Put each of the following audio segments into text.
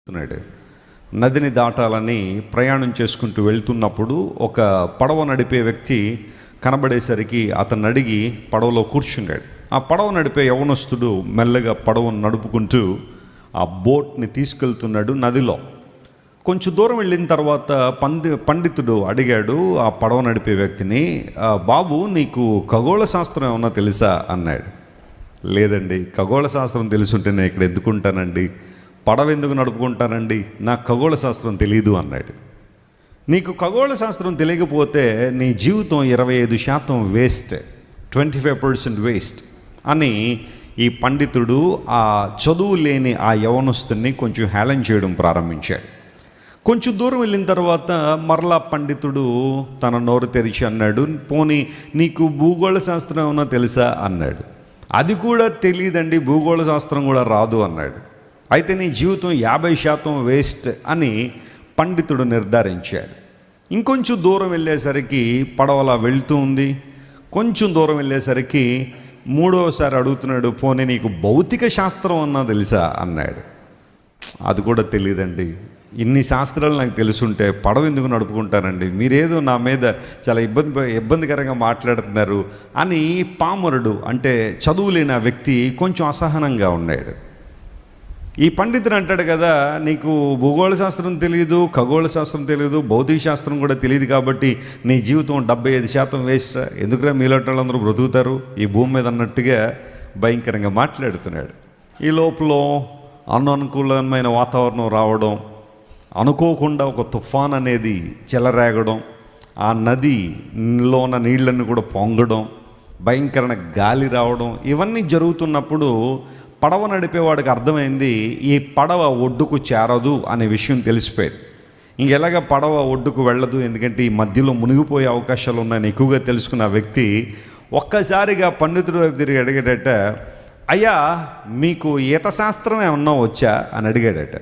ఉన్నాడు. నదిని దాటాలని ప్రయాణం చేసుకుంటూ వెళ్తున్నప్పుడు ఒక పడవ నడిపే వ్యక్తి కనబడేసరికి అతను అడిగి పడవలో కూర్చున్నాడు. ఆ పడవ నడిపే యవనస్తుడు మెల్లగా పడవను నడుపుకుంటూ ఆ బోట్ని తీసుకెళ్తున్నాడు నదిలో. కొంచెం దూరం వెళ్ళిన తర్వాత పండితుడు అడిగాడు ఆ పడవ నడిపే వ్యక్తిని, బాబు నీకు ఖగోళ శాస్త్రం ఏమన్నా తెలుసా అన్నాడు. లేదండి, ఖగోళ శాస్త్రం తెలుసుంటే నేను ఇక్కడ ఎత్తుకుంటానండి, పడవ ఎందుకు నడుపుకుంటానండి, నాకు ఖగోళ శాస్త్రం తెలియదు అన్నాడు. నీకు ఖగోళ శాస్త్రం తెలియకపోతే నీ జీవితం 25% వేస్ట్, 25% వేస్ట్ అని ఈ పండితుడు ఆ చదువు లేని ఆ యవనస్తుని కొంచెం హేళన చేయడం ప్రారంభించాడు. కొంచెం దూరం వెళ్ళిన తర్వాత మరలా పండితుడు తన నోరు తెరిచి అన్నాడు, పోనీ నీకు భూగోళ శాస్త్రం ఏమన్నా తెలుసా అన్నాడు. అది కూడా తెలియదండి, భూగోళ శాస్త్రం కూడా రాదు అన్నాడు. అయితే నీ జీవితం 50% వేస్ట్ అని పండితుడు నిర్ధారించాడు. ఇంకొంచెం దూరం వెళ్ళేసరికి పడవలా వెళ్తూ ఉంది. కొంచెం దూరం వెళ్ళేసరికి మూడోసారి అడుగుతున్నాడు, పోనీ నీకు భౌతిక శాస్త్రం అన్నా తెలుసా అన్నాడు. అది కూడా తెలియదండి, ఇన్ని శాస్త్రాలు నాకు తెలుసుంటే పడవ ఎందుకు నడుపుకుంటానండి, మీరేదో నా మీద చాలా ఇబ్బందికరంగా మాట్లాడుతున్నారు అని పామరుడు అంటే చదువులేని ఆ వ్యక్తి కొంచెం అసహనంగా ఉన్నాడు. ఈ పండితుడు అంటాడు కదా, నీకు భూగోళ శాస్త్రం తెలియదు, ఖగోళ శాస్త్రం తెలియదు, భౌతిక శాస్త్రం కూడా తెలియదు, కాబట్టి నీ జీవితం 75% వేస్ట్, ఎందుకురా మీలాంటి వాళ్ళందరూ బ్రతుకుతారు ఈ భూమి మీద అన్నట్టుగా భయంకరంగా మాట్లాడుతున్నాడు. ఈ లోపల అనుకూలమైన వాతావరణం రావడం, అనుకోకుండా ఒక తుఫాన్ అనేది చెలరేగడం, ఆ నదిలో ఉన్న నీళ్ళన్నీ కూడా పొంగడం, భయంకరమైన గాలి రావడం, ఇవన్నీ జరుగుతున్నప్పుడు పడవ నడిపేవాడికి అర్థమైంది ఈ పడవ ఒడ్డుకు చేరదు అనే విషయం తెలిసిపోయింది. ఇంకెలాగ పడవ ఒడ్డుకు వెళ్ళదు, ఎందుకంటే ఈ మధ్యలో మునిగిపోయే అవకాశాలు ఉన్నాయని ఎక్కువగా తెలుసుకున్న వ్యక్తి ఒక్కసారిగా పండితుడు వైపు తిరిగి అడిగాడట, అయ్యా మీకు ఈత శాస్త్రం ఏమన్నా వచ్చా అని అడిగాడట.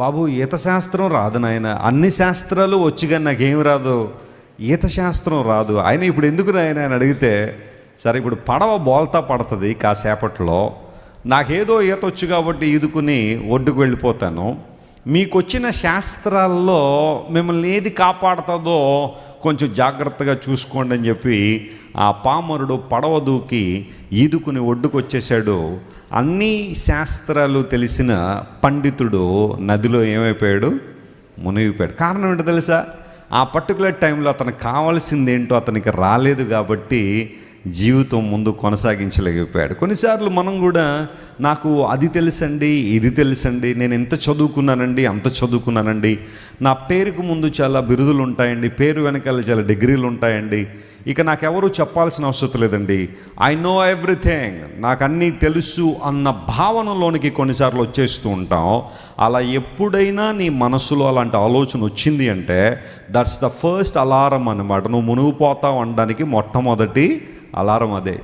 బాబు ఈత శాస్త్రం రాదు నాయన, అన్ని శాస్త్రాలు వచ్చి కానీ నాకేం రాదు, ఈత శాస్త్రం రాదు. ఆయన ఇప్పుడు ఎందుకు నాయన అని అడిగితే, సరే ఇప్పుడు పడవ బోల్తా పడుతుంది కాసేపట్లో, నాకేదో ఈత వచ్చు కాబట్టి ఈదుకుని ఒడ్డుకు వెళ్ళిపోతాను, మీకు వచ్చిన శాస్త్రాల్లో మిమ్మల్ని ఏది కాపాడుతుందో కొంచెం జాగ్రత్తగా చూసుకోండి అని చెప్పి ఆ పామరుడు పడవ దూకి ఈదుకుని ఒడ్డుకు వచ్చేసాడు. అన్ని శాస్త్రాలు తెలిసిన పండితుడు నదిలో ఏమైపోయాడు, మునిగిపోయాడు. కారణం ఏంటో తెలుసా, ఆ పర్టికులర్ టైంలో అతనికి కావాల్సింది ఏంటో అతనికి రాలేదు కాబట్టి జీవితం ముందు కొనసాగించలేకపోయాడు. కొన్నిసార్లు మనం కూడా నాకు అది తెలుసండి, ఇది తెలుసండి, నేను ఎంత చదువుకున్నానండి, అంత చదువుకున్నానండి, నా పేరుకు ముందు చాలా బిరుదులు ఉంటాయండి, పేరు వెనకాల చాలా డిగ్రీలు ఉంటాయండి, ఇక నాకెవరూ చెప్పాల్సిన అవసరం లేదండి, ఐ నో ఎవ్రీథింగ్, నాకు అన్నీ తెలుసు అన్న భావనలోనికి కొన్నిసార్లు వచ్చేస్తూ ఉంటాం. అలా ఎప్పుడైనా నీ మనసులో అలాంటి ఆలోచన వచ్చింది అంటే దట్స్ ద ఫస్ట్ అలారం అన్నమాట. నువ్వు మునిగిపోతావు అనడానికి మొట్టమొదటి అలారం అదే.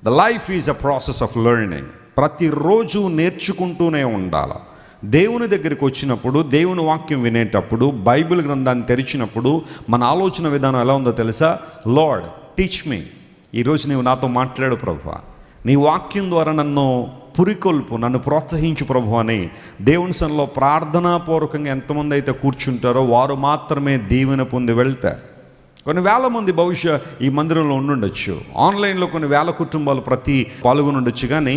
The life is a process of learning. ప్రతిరోజు నేర్చుకుంటూనే ఉండాలి. దేవుని దగ్గరికి వచ్చినప్పుడు, దేవుని వాక్యం వినేటప్పుడు, బైబిల్ గ్రంథాన్ని తెరిచినప్పుడు మన ఆలోచన విధానం ఎలా ఉందో తెలుసా, లార్డ్ టీచ్ మీ, ఈరోజు నీవు నాతో మాట్లాడు ప్రభువా, నీ వాక్యం ద్వారా నన్ను పురికొల్పు, నన్ను ప్రోత్సహించు ప్రభు అని దేవుని సన్నిధిలో ప్రార్థనాపూర్వకంగా ఎంతమంది అయితే కూర్చుంటారో వారు మాత్రమే దీవెన పొంది వెళ్తారు. కొన్ని వేల మంది బహుశా ఈ మందిరంలో ఉండుండొచ్చు, ఆన్లైన్లో కొన్ని వేల కుటుంబాలు పాల్గొని ఉండొచ్చు, కానీ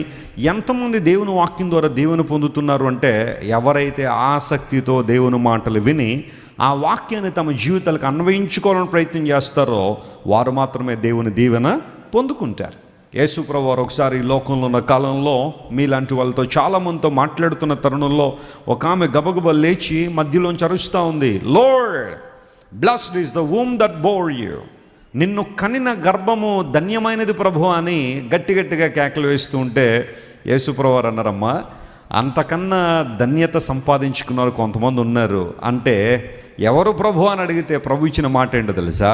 ఎంతమంది దేవుని వాక్యం ద్వారా దేవుని పొందుతున్నారు అంటే ఎవరైతే ఆసక్తితో దేవుని మాటలు విని ఆ వాక్యాన్ని తమ జీవితాలకు అన్వయించుకోవాలని ప్రయత్నం చేస్తారో వారు మాత్రమే దేవుని దీవెన పొందుకుంటారు. యేసు ప్రభువు వారు ఒకసారి ఈ లోకంలో ఉన్న కాలంలో మీలాంటి వాళ్ళతో చాలామందితో మాట్లాడుతున్న తరుణంలో ఒక ఆమె గబగబా లేచి మధ్యలోంచి అరుస్తూ ఉంది, lord blessed is the womb that bore you, నిన్ను కనిన గర్భము ధన్యమైనది ప్రభు అని గట్టిగా కేకలు వేస్తూ ఉంటే యేసు ప్రభువు వారు అన్నారమ్మా, అంతకన్నా ధన్యత సంపాదించుకున్నారు కొంతమంది ఉన్నారు అంటే ఎవరు ప్రభు అని అడిగితే ప్రభు ఇచ్చిన మాట ఏంటో తెలుసా,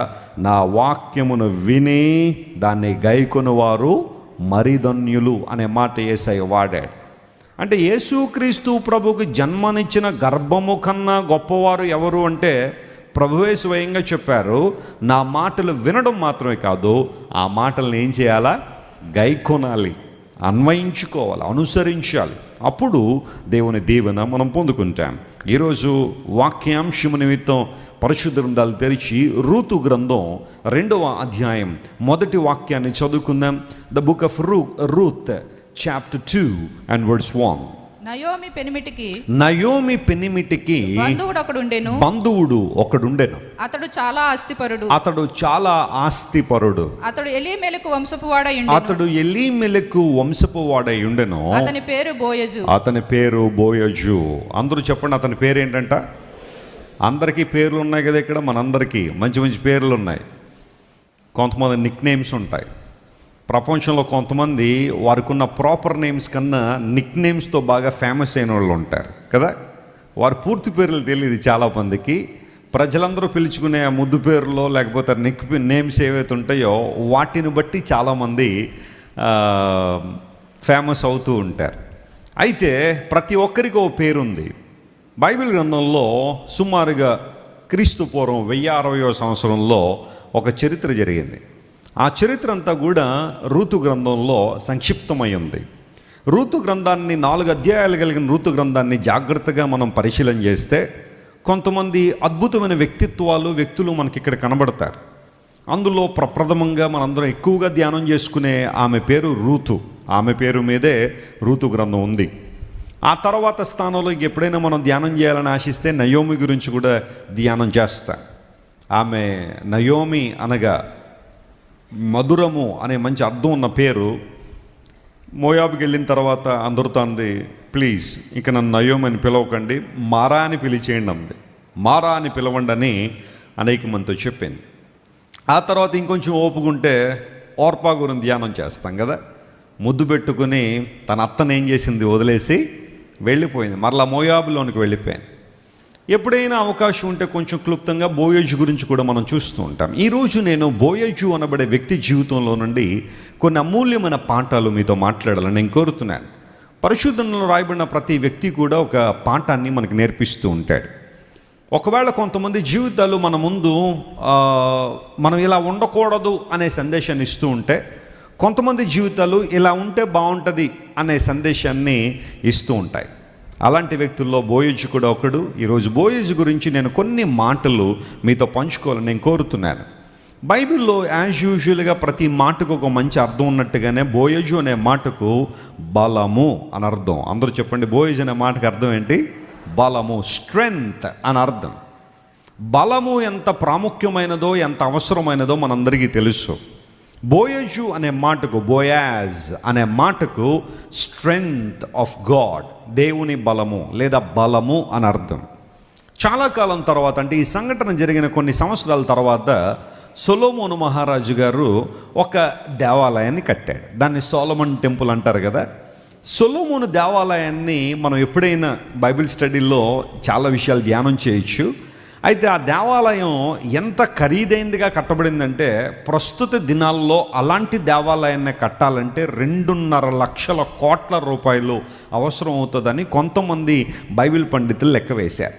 నా వాక్యమును విని దాన్ని గైకొను వారు మరి ధన్యులు అనే మాట యేసయ్య వాడాడు. అంటే యేసుక్రీస్తు ప్రభువుకి జన్మనిచ్చిన గర్భము కన్నా గొప్పవారు ఎవరు అంటే ప్రభువే స్వయంగా చెప్పారు, నా మాటలు వినడం మాత్రమే కాదు, ఆ మాటలను ఏం చేయాలా, గైకొనాలి. అన్వయించుకోవాలి, అనుసరించాలి. అప్పుడు దేవుని దీవెన మనం పొందుకుంటాం. ఈరోజు వాక్యాంశము నిమిత్తం పరిశుద్ధ గ్రంథాలు తెరిచి రూతు గ్రంథం 2వ అధ్యాయం మొదటి వాక్యాన్ని చదువుకుందాం. The book of Ruth chapter 2 and verse 1. Naomi పెనిమిటికి బంధువుడు ఒకడుండెను. అతడు చాలా ఆస్తిపరుడు. అతడు ఎలీమెలెకు వంశపు వాడై ఉండెను. అతని పేరు బోయజు. అందరూ చెప్పండి, అతని పేరు ఏంటంట? అందరికీ పేర్లు ఉన్నాయి కదా ఇక్కడ, మనందరికీ మంచి మంచి పేర్లు ఉన్నాయి. కొంతమంది నిక్ నేమ్స్ ఉంటాయి. ప్రపంచంలో కొంతమంది వారికి ఉన్న ప్రాపర్ నేమ్స్ కన్నా నిక్ నేమ్స్తో బాగా ఫేమస్ అయిన వాళ్ళు ఉంటారు కదా. వారి పూర్తి పేర్లు తెలియదు చాలామందికి. ప్రజలందరూ పిలుచుకునే ఆ ముద్దు పేర్లో లేకపోతే నిక్ నేమ్స్ ఏవైతే ఉంటాయో వాటిని బట్టి చాలామంది ఫేమస్ అవుతూ ఉంటారు. అయితే ప్రతి ఒక్కరికి ఓ పేరుంది. బైబిల్ గ్రంథంలో సుమారుగా క్రీస్తు పూర్వం 1060వ సంవత్సరంలో ఒక చరిత్ర జరిగింది. ఆ చరిత్ర అంతా కూడా రూతు గ్రంథంలో సంక్షిప్తమై ఉంది. రూతు గ్రంథాన్ని 4 అధ్యాయాలు కలిగిన రూతు గ్రంథాన్ని జాగ్రత్తగా మనం పరిశీలన చేస్తే కొంతమంది అద్భుతమైన వ్యక్తులు మనకి ఇక్కడ కనబడతారు. అందులో ప్రప్రథమంగా మనందరం ఎక్కువగా ధ్యానం చేసుకునే ఆమె పేరు రూతు. ఆమె పేరు మీదే రూతు గ్రంథం ఉంది. ఆ తర్వాత స్థానంలో ఎప్పుడైనా మనం ధ్యానం చేయాలని ఆశిస్తే నయోమి గురించి కూడా ధ్యానం చేస్తాం. ఆమె నయోమి అనగా మధురము అనే మంచి అర్థం ఉన్న పేరు. మోయాబుకి వెళ్ళిన తర్వాత అందరితో అంది, ప్లీజ్ ఇక నన్ను నయోమి అని పిలవకండి, మారా అని పిలిచేయండి అంది. మారా అని పిలవండి అని అనేక మందితో చెప్పింది. ఆ తర్వాత ఇంకొంచెం ఓపుకుంటే ఓర్పా గురించి ధ్యానం చేస్తాం కదా. ముద్దు పెట్టుకుని తన అత్తను ఏం చేసింది, వదిలేసి వెళ్ళిపోయింది. మరలా మోయాబులోనికి వెళ్ళిపోయింది. ఎప్పుడైనా అవకాశం ఉంటే కొంచెం క్లుప్తంగా బోయజు గురించి కూడా మనం చూస్తూ ఉంటాం. ఈరోజు నేను బోయజు అనబడే వ్యక్తి జీవితంలో నుండి కొన్ని అమూల్యమైన పాఠాలు మీతో మాట్లాడాలని నేను కోరుతున్నాను. పరిశుద్ధంలో రాయబడిన ప్రతి వ్యక్తి కూడా ఒక పాఠాన్ని మనకు నేర్పిస్తూ ఉంటాడు. ఒకవేళ కొంతమంది జీవితాలు మన ముందు మనం ఇలా ఉండకూడదు అనే సందేశాన్ని ఇస్తూ ఉంటే, కొంతమంది జీవితాలు ఇలా ఉంటే బాగుంటుంది అనే సందేశాన్ని ఇస్తూ ఉంటాయి. అలాంటి వ్యక్తుల్లో బోయజు కూడా ఒకడు. ఈరోజు బోయజు గురించి నేను కొన్ని మాటలు మీతో పంచుకోవాలని నేను కోరుతున్నాను. బైబిల్లో యాజ్ యూజువల్గా ప్రతి మాటకు ఒక మంచి అర్థం ఉన్నట్టుగానే బోయజు అనే మాటకు బలము అని అర్థం. అందరూ చెప్పండి, బోయజు అనే మాటకు అర్థం ఏంటి? బలము, స్ట్రెంగ్త్ అని అర్థం. బలము ఎంత ప్రాముఖ్యమైనదో ఎంత అవసరమైనదో మనందరికీ తెలుసు. బోయజు అనే మాటకు, బోయాజ్ అనే మాటకు స్ట్రెంగ్త్ ఆఫ్ గాడ్, దేవుని బలము లేదా బలము అని అర్థం. చాలా కాలం తర్వాత, అంటే ఈ సంఘటన జరిగిన కొన్ని సంవత్సరాల తర్వాత సొలొమోను మహారాజు గారు ఒక దేవాలయాన్ని కట్టాడు. దాన్ని సోలమన్ టెంపుల్ అంటారు కదా. సొలొమోను దేవాలయాన్ని మనం ఎప్పుడైనా బైబిల్ స్టడీలో చాలా విషయాలు ధ్యానం చేయొచ్చు. అయితే ఆ దేవాలయం ఎంత ఖరీదైందిగా కట్టబడిందంటే, ప్రస్తుత దినాల్లో అలాంటి దేవాలయాన్ని కట్టాలంటే 2.5 లక్షల కోట్ల రూపాయలు అవసరం అవుతుందని కొంతమంది బైబిల్ పండితులు లెక్క వేశారు.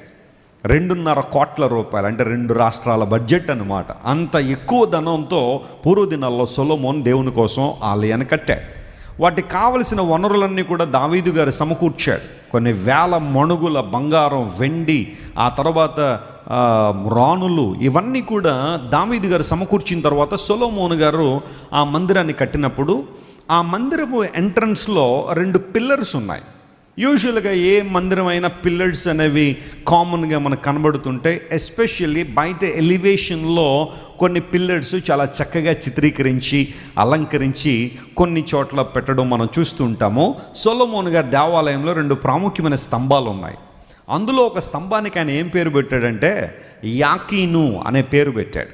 2.5 కోట్ల రూపాయలు అంటే 2 రాష్ట్రాల బడ్జెట్ అన్నమాట. అంత ఎక్కువ ధనంతో పూర్వదినాల్లో సొలొమోన్ దేవుని కోసం ఆలయాన్ని కట్టాడు. వాటికి కావలసిన వనరులన్నీ కూడా దావీదు గారు సమకూర్చాడు. కొన్ని వేల మణుగుల బంగారం, వెండి, ఆ తర్వాత రాణులు, ఇవన్నీ కూడా దావీదు గారు సమకూర్చిన తర్వాత సొలొమోను గారు ఆ మందిరాన్ని కట్టినప్పుడు ఆ మందిరపు ఎంట్రన్స్లో 2 పిల్లర్స్ ఉన్నాయి. యూజువల్గా ఏ మందిరమైనా పిల్లర్స్ అనేవి కామన్గా మనకు కనబడుతుంటే, ఎస్పెషల్లీ బయట ఎలివేషన్లో కొన్ని పిల్లర్స్ చాలా చక్కగా చిత్రీకరించి అలంకరించి కొన్ని చోట్ల పెట్టడం మనం చూస్తుంటాము. సొలొమోను గారి దేవాలయంలో 2 ప్రాముఖ్యమైన స్తంభాలు ఉన్నాయి. అందులో ఒక స్తంభానికి ఆయన ఏం పేరు పెట్టాడంటే యాకీను అనే పేరు పెట్టాడు.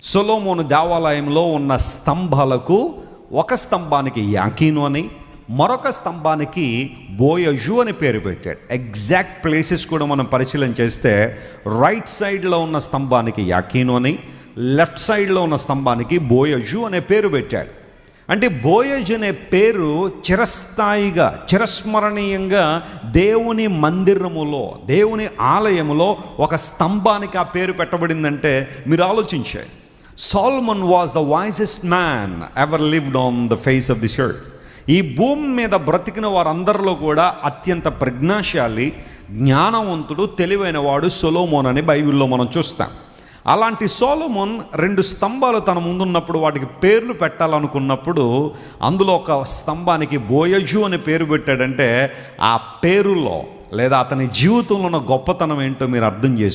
సొలొమోను దేవాలయంలో ఉన్న స్తంభాలకు ఒక స్తంభానికి యాకీను అని, మరొక స్తంభానికి బోయజు అని పేరు పెట్టాడు. ఎగ్జాక్ట్ ప్లేసెస్ కూడా మనం పరిశీలన చేస్తే రైట్ సైడ్లో ఉన్న స్తంభానికి యాకీను అని, లెఫ్ట్ సైడ్లో ఉన్న స్తంభానికి బోయజు అనే పేరు పెట్టాడు. అంటే బోయజు అనే పేరు చిరస్థాయిగా, చిరస్మరణీయంగా దేవుని మందిరములో, దేవుని ఆలయములో ఒక స్తంభానికి ఆ పేరు పెట్టబడిందంటే మీరు ఆలోచించాయి. Solomon was the wisest man ever lived on the face of this earth. ఈ భూమి మీద బ్రతికిన వారందరిలో కూడా అత్యంత ప్రజ్ఞాశాలి, జ్ఞానవంతుడు, తెలివైన వాడు సొలొమోన్ అని బైబిల్లో మనం చూస్తాం. అలాంటి సొలొమోన్ 2 స్తంభాలు తన ముందున్నప్పుడు వాటికి పేర్లు పెట్టాలనుకున్నప్పుడు అందులో ఒక స్తంభానికి బోయజు అని పేరు పెట్టాడంటే ఆ పేరులో లేదా అతని జీవితంలో ఉన్న గొప్పతనం ఏంటో మీరు అర్థం చేసుకోండి.